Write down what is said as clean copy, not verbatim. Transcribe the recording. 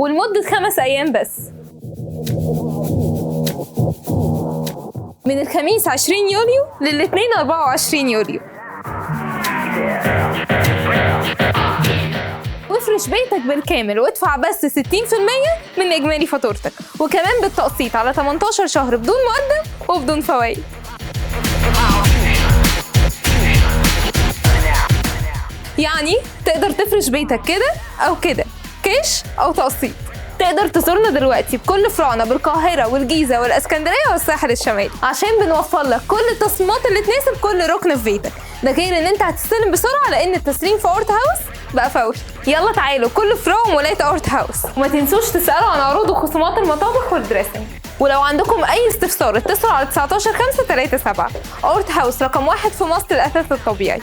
ولمدة 5 أيام بس. من الخميس 20 يوليو للاثنين 24 يوليو. وافرش بيتك بالكامل وادفع بس 60% من إجمالي فاتورتك، وكمان بالتقسيط على 18 شهر بدون مقدم وبدون فوائد. يعني تقدر تفرش بيتك كده أو كده، كاش أو تقسيط. تقدر تزورنا دلوقتي بكل فروعنا بالقاهرة والجيزة والاسكندرية والساحل الشمالي، عشان بنوفر لك كل التصميمات اللي تناسب كل ركن في بيتك. ده غير ان انت هتستلم بسرعة لان التسليم في اورت هاوس بقى فوري. يلا تعالوا كل فروع ولاية اورت هاوس، وما تنسوش تسألوا عن عروض وخصومات المطابخ والدريسنج. ولو عندكم اي استفسار اتصلوا على 19 5 37. اورت هاوس رقم 1 في مصر، الأثاث الطبيعي.